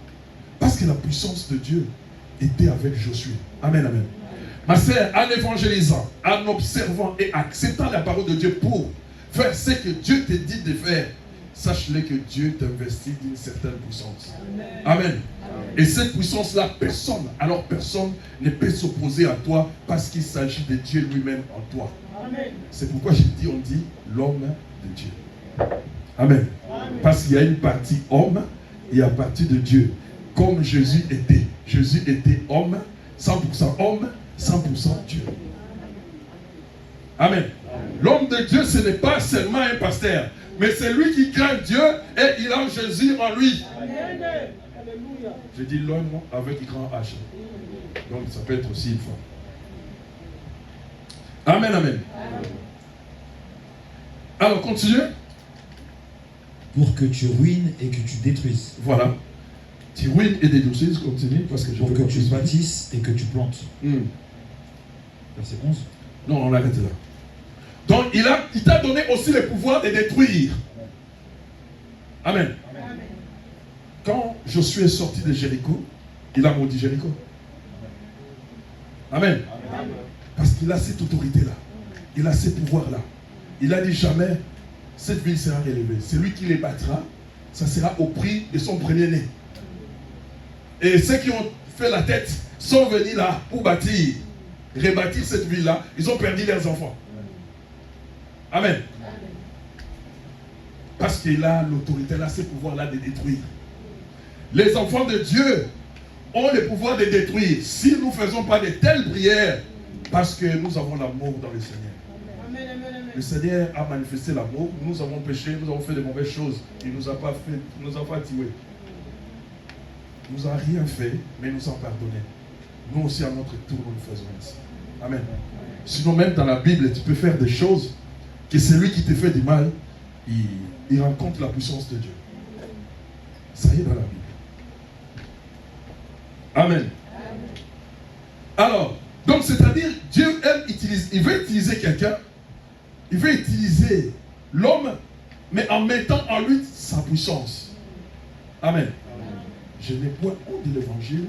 Parce que la puissance de Dieu était avec Josué. Amen, amen. Ma sœur, en évangélisant, en observant et acceptant la parole de Dieu pour faire ce que Dieu te dit de faire, sache-le que Dieu t'investit d'une certaine puissance. Amen. Et cette puissance-là, personne ne peut s'opposer à toi parce qu'il s'agit de Dieu lui-même en toi. C'est pourquoi on dit l'homme de Dieu. Amen. Parce qu'il y a une partie homme et une partie de Dieu. Comme Jésus était. Jésus était homme, 100% homme, 100% Dieu. Amen. L'homme de Dieu, ce n'est pas seulement un pasteur, mais c'est lui qui craint Dieu et il a Jésus en lui. Amen. Je dis l'homme avec grand H. Donc ça peut être aussi une fois. Amen, amen. Alors continuez. Pour que tu ruines et que tu détruises. Voilà. Tu ruines et détruises, continue. Parce que pour que tu bâtisses et que tu plantes. Verset 11. Non, on arrête là. Donc il t'a donné aussi le pouvoir de détruire. Amen. Amen. Quand Josué est sorti de Jéricho, il a maudit Jéricho. Amen. Amen. Parce qu'il a cette autorité-là. Il a ces pouvoirs-là. Il a dit jamais, cette ville sera relevée. Celui qui les battra, ça sera au prix de son premier-né. Et ceux qui ont fait la tête sont venus là pour rebâtir cette ville-là. Ils ont perdu leurs enfants. Amen. Parce qu'il a l'autorité, là, ce pouvoir-là de détruire. Les enfants de Dieu ont le pouvoir de détruire si nous ne faisons pas de telles prières, parce que nous avons l'amour dans le Seigneur. Amen. Le Seigneur a manifesté l'amour. Nous avons péché, nous avons fait de mauvaises choses. Il ne nous a pas fait, il nous a pas tués. Il ne nous a rien fait, mais il nous a pardonné. Nous aussi, à notre tour, nous le faisons ainsi. Amen. Sinon, même dans la Bible, tu peux faire des choses que celui qui te fait du mal, il rencontre la puissance de Dieu. Ça y est dans la Bible. Amen. Alors, donc c'est-à-dire, Dieu aime utiliser, il veut utiliser quelqu'un, il veut utiliser l'homme, mais en mettant en lui sa puissance. Amen. Je n'ai point honte de l'évangile,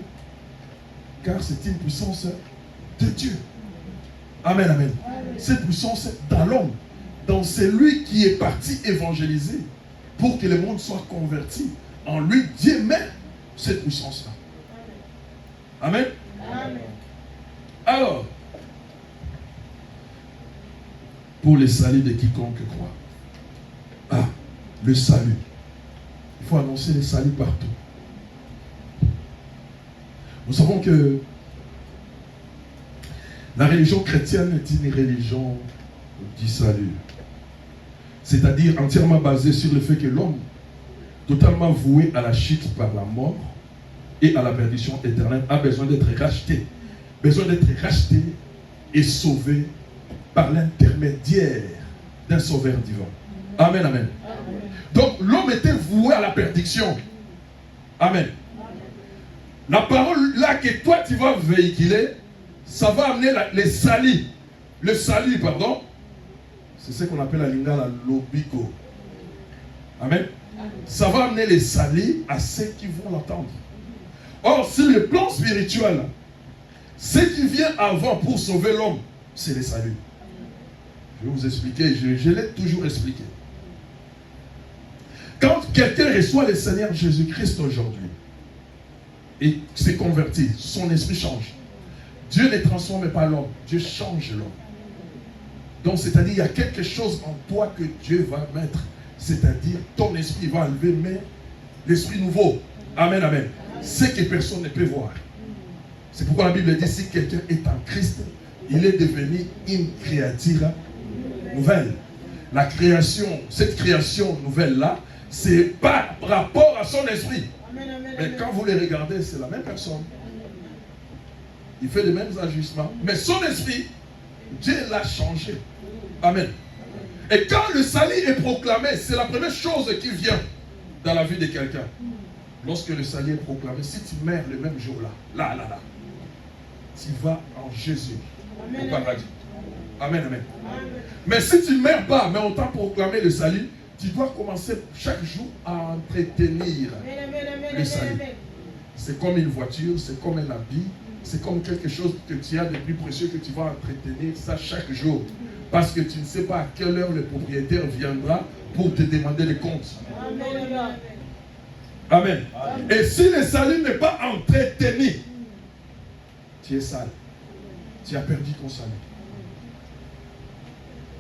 car c'est une puissance de Dieu. Amen, amen. Cette puissance dans l'homme, dans celui qui est parti évangéliser, pour que le monde soit converti. En lui, Dieu met cette puissance-là. Amen. Amen. Alors, pour le salut de quiconque croit. Ah, le salut. Il faut annoncer le salut partout. Nous savons que la religion chrétienne est une religion du salut. C'est-à-dire entièrement basée sur le fait que l'homme, totalement voué à la chute par la mort et à la perdition éternelle, a besoin d'être racheté. Besoin d'être racheté et sauvé par l'intermédiaire d'un sauveur divin. Amen, amen. Donc l'homme était voué à la perdition. Amen. La parole là que toi tu vas véhiculer, ça va amener les salis. Le salut, pardon, c'est ce qu'on appelle à lingala l'obiko. Amen. Ça va amener les salis à ceux qui vont l'entendre. Or, sur le plan spirituel, ce qui vient avant pour sauver l'homme, c'est les saluts. Je vais vous expliquer, je l'ai toujours expliqué. Quand quelqu'un reçoit le Seigneur Jésus-Christ aujourd'hui et s'est converti, son esprit change. Dieu ne transforme pas l'homme, Dieu change l'homme. Donc, c'est-à-dire, il y a quelque chose en toi que Dieu va mettre. C'est-à-dire, ton esprit va enlever, mais l'esprit nouveau. Amen, amen. Ce que personne ne peut voir. C'est pourquoi la Bible dit, si quelqu'un est en Christ, il est devenu une créature nouvelle. La création, cette création nouvelle-là, c'est par rapport à son esprit. Mais quand vous les regardez, c'est la même personne. Il fait les mêmes ajustements. Mais son esprit, Dieu l'a changé. Amen. Et quand le salut est proclamé, c'est la première chose qui vient dans la vie de quelqu'un. Lorsque le salut est proclamé, si tu meurs le même jour-là, là, tu vas en Jésus. Amen, au paradis. Amen, amen. Mais si tu ne meurs pas, mais on t'a proclamé le salut, tu dois commencer chaque jour à entretenir le salut. C'est comme une voiture, c'est comme un habit, c'est comme quelque chose que tu as de plus précieux que tu vas entretenir ça chaque jour. Parce que tu ne sais pas à quelle heure le propriétaire viendra pour te demander les comptes. Amen. Amen. Et si le salut n'est pas entretenu, tu es sale. Tu as perdu ton salut.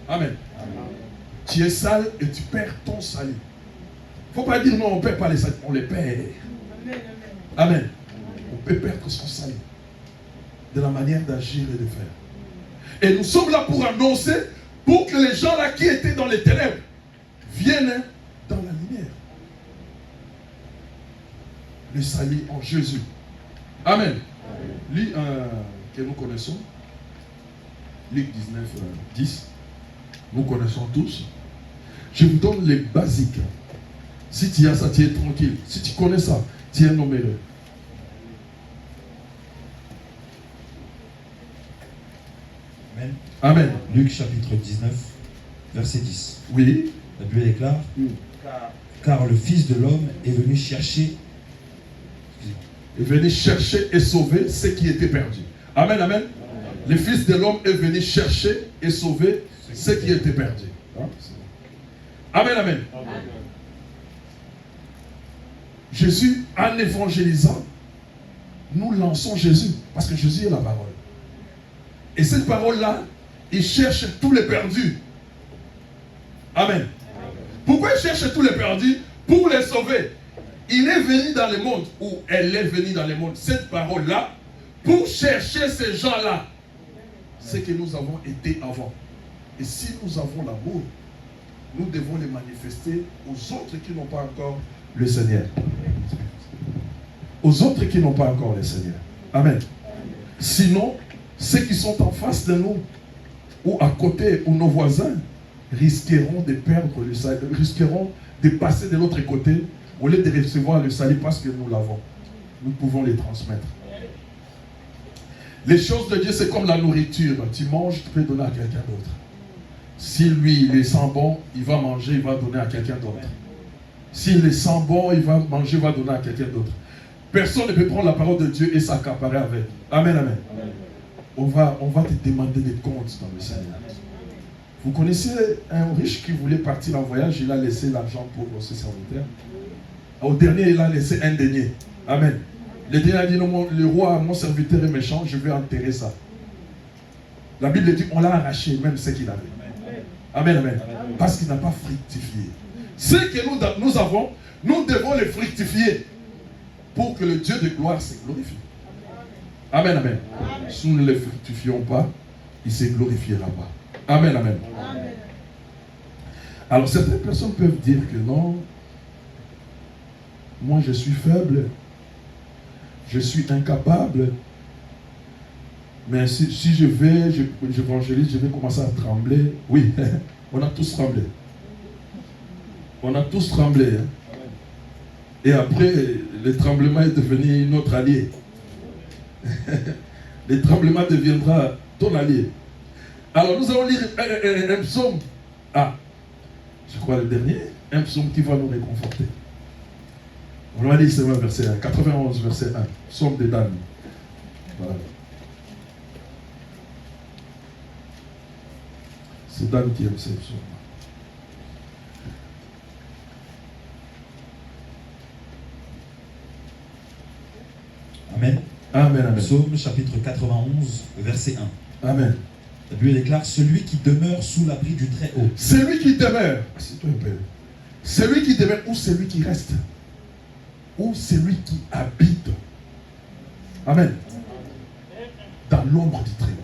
Amen. Tu es sale et tu perds ton salut. Il ne faut pas dire non, on ne perd pas les saluts, on les perd. Amen. On peut perdre son salut de la manière d'agir et de faire. Et nous sommes là pour annoncer, pour que les gens là qui étaient dans les ténèbres viennent dans la lumière. Le salut en Jésus. Amen. Lis que nous connaissons. Luc 19, 10. Nous connaissons tous. Je vous donne les basiques. Si tu as ça, tu es tranquille. Si tu connais ça, tu es nommé-le. Amen. Amen. Luc chapitre 19, verset 10. Oui. La Bible déclare, car le Fils de l'homme est venu chercher. Est venu chercher et sauver ce qui était perdu. Amen, amen. Le Fils de l'homme est venu chercher et sauver ce qui était perdu. Amen, amen. Jésus, en évangélisant, nous lançons Jésus, parce que Jésus est la parole. Et cette parole-là, il cherche tous les perdus. Amen. Pourquoi il cherche tous les perdus? Pour les sauver. Il est venu dans le monde, ou elle est venue dans le monde, cette parole-là, pour chercher ces gens-là. Ce que nous avons été avant. Et si nous avons l'amour, nous devons les manifester aux autres qui n'ont pas encore le Seigneur. Aux autres qui n'ont pas encore le Seigneur. Amen. Sinon, ceux qui sont en face de nous, ou à côté, ou nos voisins, risqueront de perdre le salut, risqueront de passer de l'autre côté, au lieu de recevoir le salut parce que nous l'avons. Nous pouvons les transmettre. Les choses de Dieu, c'est comme la nourriture. Tu manges, tu peux donner à quelqu'un d'autre. Si lui, il les sent bon, il va manger, il va donner à quelqu'un d'autre. S'il les sent bon, il va manger, il va donner à quelqu'un d'autre. Personne ne peut prendre la parole de Dieu et s'accaparer avec. Amen, amen. On va te demander des comptes dans le Seigneur. Vous connaissez un riche qui voulait partir en voyage, il a laissé l'argent pour ses serviteurs. Au dernier, il a laissé un denier. Amen. Le dernier a dit, non, le roi, mon serviteur est méchant, je vais enterrer ça. La Bible dit, on l'a arraché, même ce qu'il avait. Amen, amen. Parce qu'il n'a pas fructifié. Ce que nous avons, nous devons les fructifier pour que le Dieu de gloire se glorifie. Amen, amen. Si nous ne les fructifions pas, il ne se glorifiera pas. Amen, amen. Alors certaines personnes peuvent dire que non, moi je suis faible, je suis incapable, mais si j'évangélise, je vais commencer à trembler. Oui, on a tous tremblé. On a tous tremblé. Hein. Et après, le tremblement est devenu notre allié. Le tremblement deviendra ton allié. Alors nous allons lire un psaume. Ah, je crois le dernier. Un psaume qui va nous réconforter. On va lire seulement verset 1. 91, verset 1. Psaume de Dan. Voilà. C'est Dan qui aime ce psaume. Amen. Amen, amen. Psaume chapitre 91, verset 1. Amen. La Bible déclare: celui qui demeure sous l'abri du Très-Haut. Celui qui demeure, c'est un peu. Celui qui demeure ou celui qui reste, ou celui qui habite. Amen. Dans l'ombre du Très-Haut.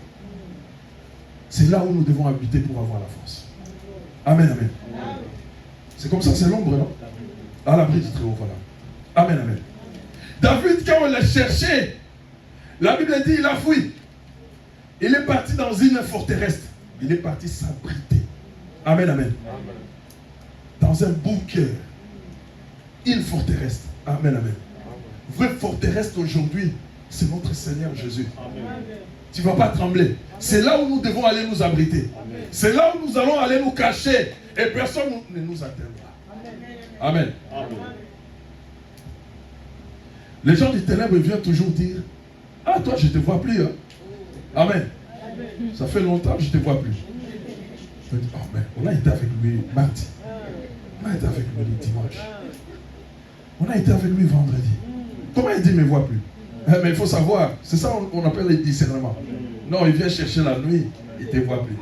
C'est là où nous devons habiter pour avoir la force. Amen, amen. C'est comme ça, c'est l'ombre, non? À l'abri du Très-Haut, voilà. Amen, amen. David, quand on l'a cherché, la Bible dit il a fui. Il est parti dans une forteresse. Il est parti s'abriter. Amen, amen. Dans un bunker. Une forteresse. Amen, amen. Vraie forteresse aujourd'hui, c'est notre Seigneur Jésus. Tu ne vas pas trembler. C'est là où nous devons aller nous abriter. C'est là où nous allons aller nous cacher. Et personne ne nous atteindra. Amen. Les gens du ténèbre viennent toujours dire: ah, toi, je ne te vois plus. Hein? Amen. Ça fait longtemps que je ne te vois plus. Je me dis: oh, mais on a été avec lui mardi. On a été avec lui dimanche. On a été avec lui vendredi. Comment il dit: ne me voit plus? Mais il faut savoir, c'est ça qu'on appelle le discernement. Non, il vient chercher la nuit, il ne te voit plus.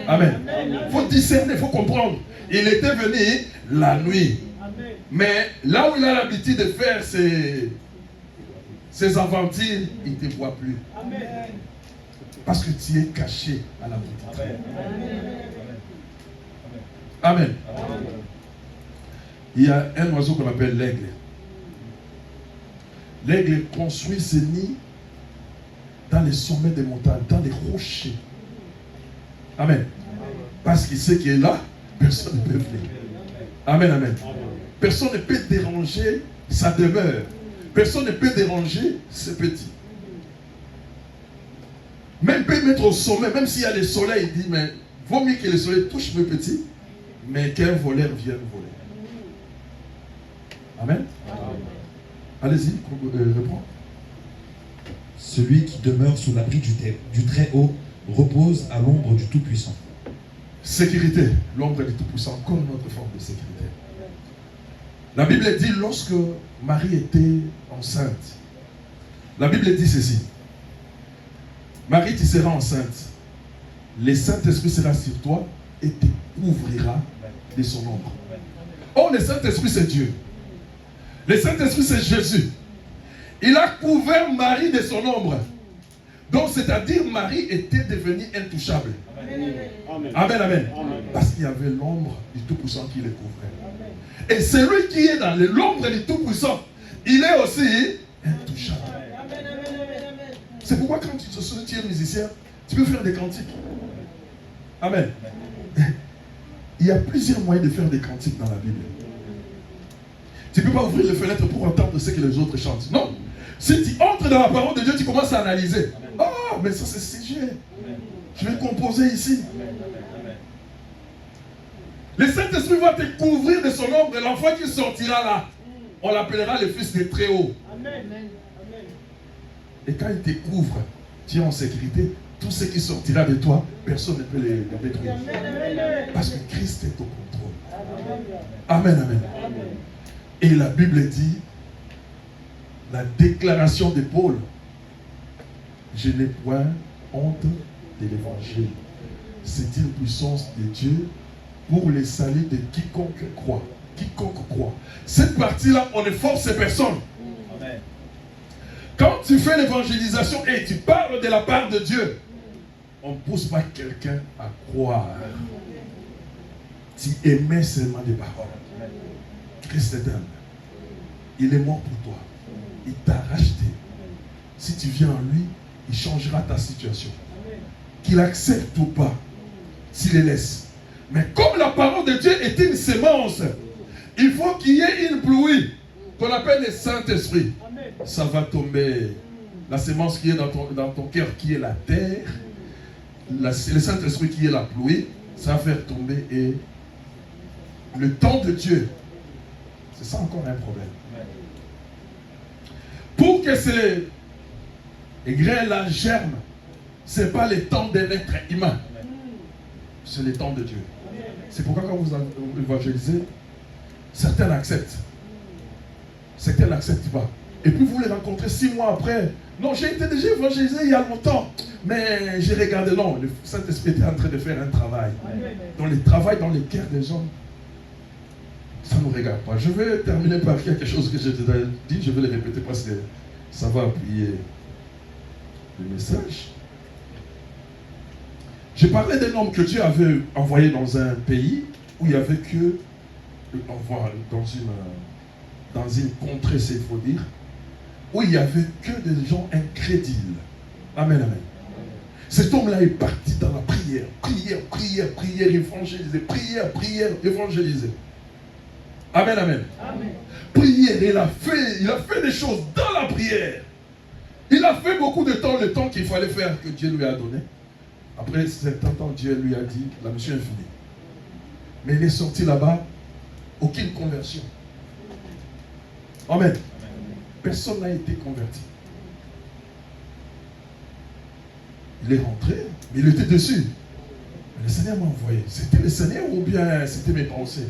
Amen. Il faut discerner, il faut comprendre. Il était venu la nuit. Mais là où il a l'habitude de faire ses aventures, il ne te voit plus. Parce que tu es caché à la boutique. Amen. Il y a un oiseau qu'on appelle l'aigle. L'aigle construit ses nids dans les sommets des montagnes, dans les rochers. Amen. Parce qu'il sait qu'il est là, personne ne peut venir. Amen, amen. Personne ne peut déranger sa demeure. Personne ne peut déranger ses petits. Même peut mettre au sommet, même s'il y a le soleil, il dit: mais vaut mieux que le soleil touche mes petits, mais qu'un voleur vienne voler. Amen. Allez-y, reprends. Celui qui demeure sous l'abri du Très-Haut repose à l'ombre du Tout-Puissant. Sécurité, l'ombre du Tout-Puissant, comme notre forme de sécurité. La Bible dit, lorsque Marie était enceinte, la Bible dit ceci: Marie, tu seras enceinte, le Saint-Esprit sera sur toi et te couvrira de son ombre. Oh, le Saint-Esprit, c'est Dieu. Le Saint-Esprit, c'est Jésus. Il a couvert Marie de son ombre. Donc, c'est-à-dire, Marie était devenue intouchable. Amen, amen. Amen. Parce qu'il y avait l'ombre du Tout-Puissant qui le couvrait. Et celui qui est dans l'ombre du Tout-Puissant, il est aussi intouchable. C'est pourquoi quand tu es musicien, tu peux faire des cantiques. Amen. Il y a plusieurs moyens de faire des cantiques dans la Bible. Tu ne peux pas ouvrir les fenêtres pour entendre ce que les autres chantent. Non. Si tu entres dans la parole de Dieu, tu commences à analyser. Ah, mais ça c'est sujet. Je vais composer ici. Le Saint-Esprit va te couvrir de son ombre et l'enfant qui sortira là, on l'appellera le Fils des Très-Hauts. Et quand il te couvre, tu es en sécurité. Tout ce qui sortira de toi, personne ne peut les détruire. Parce que Christ est au contrôle. Amen, amen. Et la Bible dit, la déclaration de Paul: je n'ai point honte de l'évangile. C'est une puissance de Dieu pour le salut de quiconque croit. Quiconque croit. Cette partie-là, on ne force personne. Amen. Quand tu fais l'évangélisation et tu parles de la part de Dieu, on ne pousse pas quelqu'un à croire. Tu émets seulement des paroles. Christ est homme. Il est mort pour toi. Il t'a racheté. Si tu viens en lui, il changera ta situation. Qu'il accepte ou pas, s'il les laisse. Mais comme la parole de Dieu est une sémence, il faut qu'il y ait une pluie qu'on appelle le Saint-Esprit, ça va tomber. La semence qui est dans ton cœur, qui est la terre, le Saint-Esprit qui est la pluie, ça va faire tomber. Et le temps de Dieu, c'est ça encore un problème. Pour que ces grains-là germent, ce n'est pas le temps d'un être humain, c'est le temps de Dieu. C'est pourquoi quand vous évangélisez, certains l'acceptent. Certains n'acceptent pas. Et puis vous les rencontrez 6 mois après. Non, j'ai été déjà évangélisé il y a longtemps. Mais j'ai regardé, non, le Saint-Esprit était en train de faire un travail. Dans le travail dans les cœurs des gens, ça ne nous regarde pas. Je vais terminer par quelque chose que j'ai déjà dit. Je vais le répéter parce que ça va appuyer le message. J'ai parlé d'un homme que Dieu avait envoyé dans un pays où il n'y avait que, dans une contrée, c'est il faut dire, où il n'y avait que des gens incrédules. Amen, amen. Cet homme-là est parti dans la prière. Prière, évangéliser. Prière, évangéliser. Amen, amen. Amen. Prière, il a fait des choses dans la prière. Il a fait beaucoup de temps, le temps qu'il fallait faire, que Dieu lui a donné. Après 70 ans, Dieu lui a dit, la mission est finie. Mais il est sorti là-bas, aucune conversion. Amen. Personne n'a été converti. Il est rentré, mais il était dessus. Mais le Seigneur m'a envoyé. C'était le Seigneur ou bien c'était mes pensées?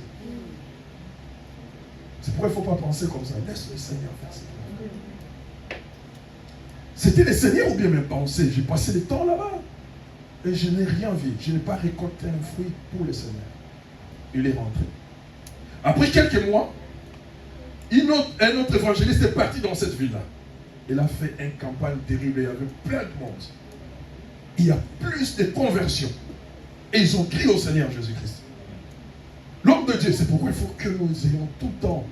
C'est pourquoi il ne faut pas penser comme ça. Laisse le Seigneur faire ça. C'était le Seigneur ou bien mes pensées? J'ai passé le temps là-bas. Et je n'ai rien vu. Je n'ai pas récolté un fruit pour le Seigneur. Il est rentré. Après quelques mois, un autre évangéliste est parti dans cette ville-là. Il a fait une campagne terrible. Il y avait plein de monde. Il y a plus de conversions. Et ils ont crié au Seigneur Jésus-Christ. L'homme de Dieu, c'est pourquoi il faut que nous ayons tout le temps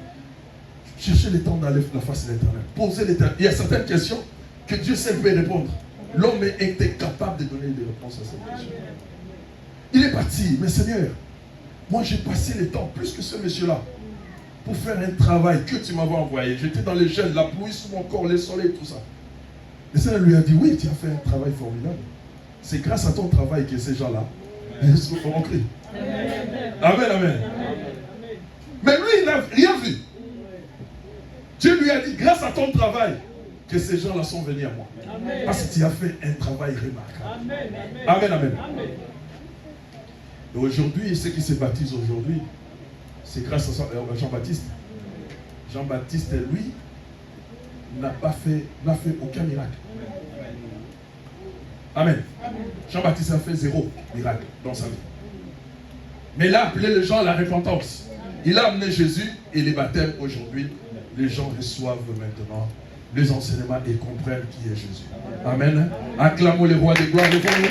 chercher le temps d'aller la face de l'Éternel. Poser l'Éternel. Il y a certaines questions que Dieu seul peut répondre. L'homme était capable de donner des réponses à cette question. Il est parti, mais Seigneur, moi j'ai passé le temps, plus que ce monsieur-là, pour faire un travail que tu m'avais envoyé. J'étais dans les gels, la pluie sur mon corps, le soleil, tout ça. Le Seigneur lui a dit, oui, tu as fait un travail formidable. C'est grâce à ton travail que ces gens-là ont crié. Amen, amen. Mais lui, il n'a rien vu. Dieu lui a dit, grâce à ton travail, que ces gens-là sont venus à moi. Amen. Parce que tu as fait un travail remarquable. Amen, amen. Amen. Et aujourd'hui, ceux qui se baptisent aujourd'hui, c'est grâce à Jean-Baptiste. Jean-Baptiste, lui, n'a fait aucun miracle. Amen. Jean-Baptiste a fait 0 miracle dans sa vie. Mais il a appelé les gens à la repentance. Il a amené Jésus et les baptêmes aujourd'hui. Les gens reçoivent maintenant les enseignements et comprennent qui est Jésus. Amen. Acclamons les rois des gloires. Levons-nous.